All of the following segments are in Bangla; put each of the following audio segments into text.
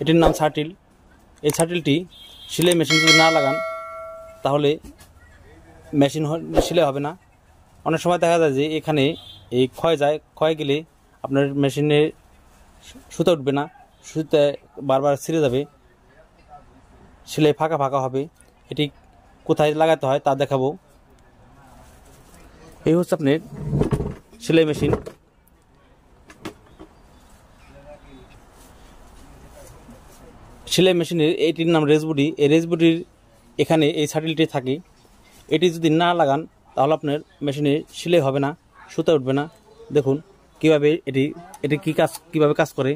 এটির নাম শাটিল। এই শাটিলটি সেলাই মেশিন যদি না লাগান তাহলে মেশিন সেলাই হবে না। অনেক সময় দেখা যায় যে এখানে এই ক্ষয় গেলে আপনার মেশিনে সুতা উঠবে না, সুতা বারবার ছিঁড়ে যাবে, সেলাই ফাঁকা ফাঁকা হবে। এটি কোথায় লাগাতে হয় তা দেখাবো। এই হচ্ছে আপনার সেলাই মেশিন। সেলাই মেশিনের এটির নাম রেসবুডি। এই রেসবুডির এখানে এই শাটিলটি থাকে। এটি যদি না লাগান তাহলে আপনার মেশিনে সেলাই হবে না, সুতা উঠবে না। দেখুন কিভাবে এটি কিভাবে কাজ করে।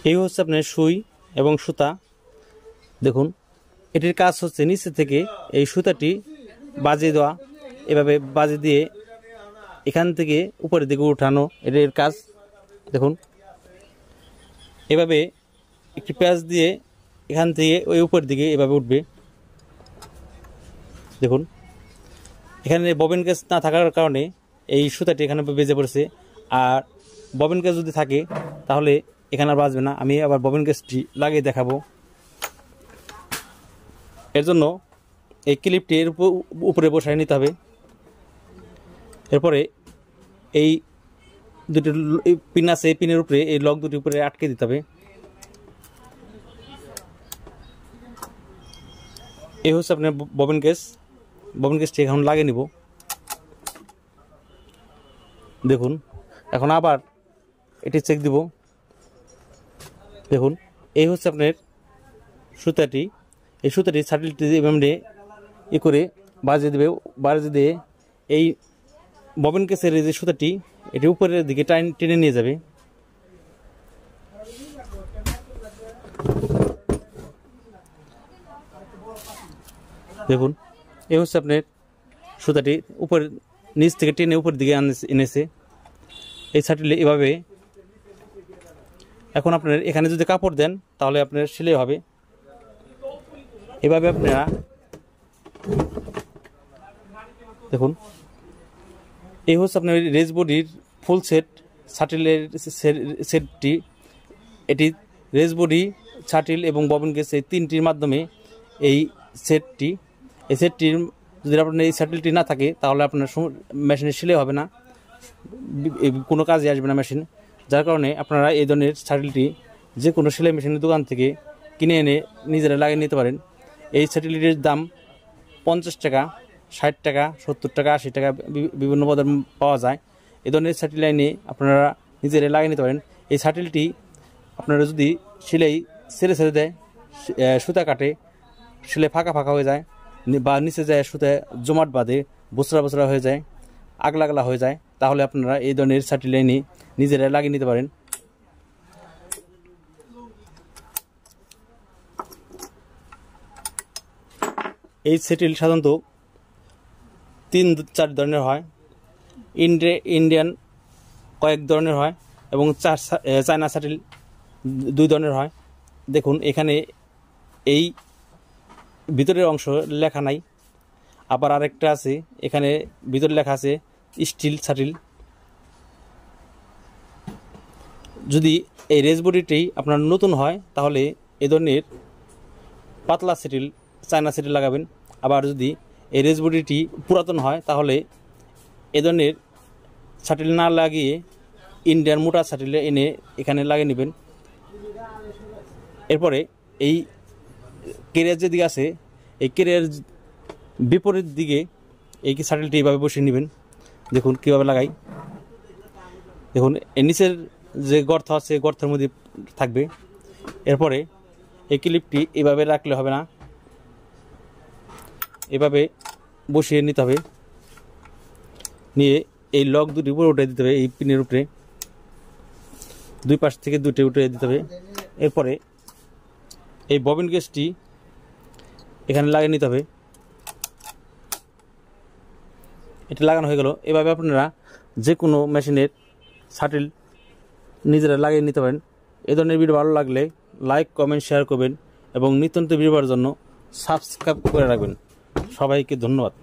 এই হচ্ছে আপনার সুই এবং সুতা। দেখুন এটির কাজ হচ্ছে নিচে থেকে এই সুতাটি বাজিয়ে দেওয়া, এভাবে বাজিয়ে দিয়ে এখান থেকে উপরের দিকে উঠানো, এর কাজ। দেখুন এভাবে একটি প্যাঁচ দিয়ে এখান থেকে ওই উপরের দিকে এভাবে উঠবে। দেখুন এখানে ববিন কেস না থাকার কারণে এই সুতাটি এখানে বেজে পড়েছে। আর ববিন কেস যদি থাকে তাহলে এখানে আর বাজবে না। আমি আবার ববিন কেসটি লাগিয়ে দেখাবো। এর জন্য এই ক্লিপটি এর উপরে বসায় নিতে হবে। এরপরে এই দুটি পিন আছে, এই পিনের উপরে এই লক দুটির উপরে আটকে দিতে হবে। এই হচ্ছে আপনার ববিন কেস। ববিন কেসটি এখন লাগিয়ে নিব। দেখুন এখন আবার এটি চেক দিব। দেখুন এই হচ্ছে আপনার সুতাটি। এই সুতাটি শাটিলটি এমনি করে বাজিয়ে দেবে। বাজিয়ে দিয়ে এই ববিন কেসের যে সুতাটি এটি উপরের দিকে টেনে নিয়ে যাবে। দেখুন এই হচ্ছে আপনার সুতাটি নিচ থেকে টেনে উপরের দিকে এনেছে এই শাটিলে এভাবে। এখন আপনার এখানে যদি কাপড় দেন তাহলে আপনার সেলাই হবে। এভাবে আপনারা দেখুন এই হচ্ছে আপনার রেসবডির ফুল সেট, শাটিলের সেটটি। এটি রেসবডি, শাটিল এবং ববিন কেস এই তিনটির মাধ্যমে এই সেটটির যদি আপনার এই শাটিলটি না থাকে তাহলে আপনার মেশিনে সেলাই হবে না, কোনো কাজে আসবে না মেশিন। যার কারণে আপনারা এই ধরনের শাটিলটি যে কোনো সেলাই মেশিনের দোকান থেকে কিনে এনে নিজেরা লাগিয়ে নিতে পারেন। এই শাটিলটির দাম 50 টাকা, 60 টাকা, 70 টাকা, 80 টাকা বিভিন্ন পদের পাওয়া যায়। এই ধরনের শাটিল এনে আপনারা নিজেরা লাগিয়ে নিতে পারেন। এই শাটিলটি আপনারা যদি সেলাই ছেড়ে দেয়, সুতা কাটে, সেলাই ফাঁকা ফাঁকা হয়ে যায় বা নিচে যায় সুতা জমাট বাঁধে, বসরা হয়ে যায়, আগলা হয়ে যায়, তাহলে আপনারা এই ধরনের শাটিল এনে নিজেরা লাগিয়ে নিতে পারেন। এই শাটিল সাধারণত 3-4 ধরনের হয়। ইন্ডিয়ান কয়েক ধরনের হয় এবং চায়না শাটিল 2 ধরনের হয়। দেখুন এখানে এই ভিতরের অংশ লেখা নাই, আবার আরেকটা আছে এখানে ভিতরে লেখা আছে স্টিল শাটিল। যদি এই রেসবডিটি আপনার নতুন হয় তাহলে এই ধরনের পাতলা শাটিল, চায়না শাটিল লাগাবেন। আবার যদি এই রেসবডিটি পুরাতন হয় তাহলে এ ধরনের শাটিল না লাগিয়ে ইন্ডিয়ান মোটা শাটিল এনে এখানে লাগিয়ে নেবেন। এরপরে এই কেরিয়ার যেদিকে আছে এই কেরিয়ার বিপরীত দিকে এই শাটিলটি এইভাবে বসিয়ে নেবেন। দেখুন কীভাবে লাগাই। দেখুন এর নিচের যে গর্ত আছে গর্তের মধ্যে থাকবে। এরপরে এই ক্লিপটি এইভাবে রাখলে হবে না, এভাবে বসিয়ে নিতে হবে। নিয়ে এই লক দুটি উপরে উঠে দিতে হবে, এই পিনের উপরে 2 পাশ থেকে 2টে উঠে দিতে হবে। এরপরে এই ববিন কেসটি এখানে লাগিয়ে নিতে হবে। এটা লাগানো হয়ে গেল। এভাবে আপনারা যে কোনো মেশিনের শাটিল নিজেরা লাগিয়ে নিতে পারেন। এই ধরনের ভিডিও ভালো লাগলে লাইক, কমেন্ট, শেয়ার করবেন এবং নিত্য নতুন ভিডিও পাওয়ার জন্য সাবস্ক্রাইব করে রাখবেন। সবাইকে ধন্যবাদ।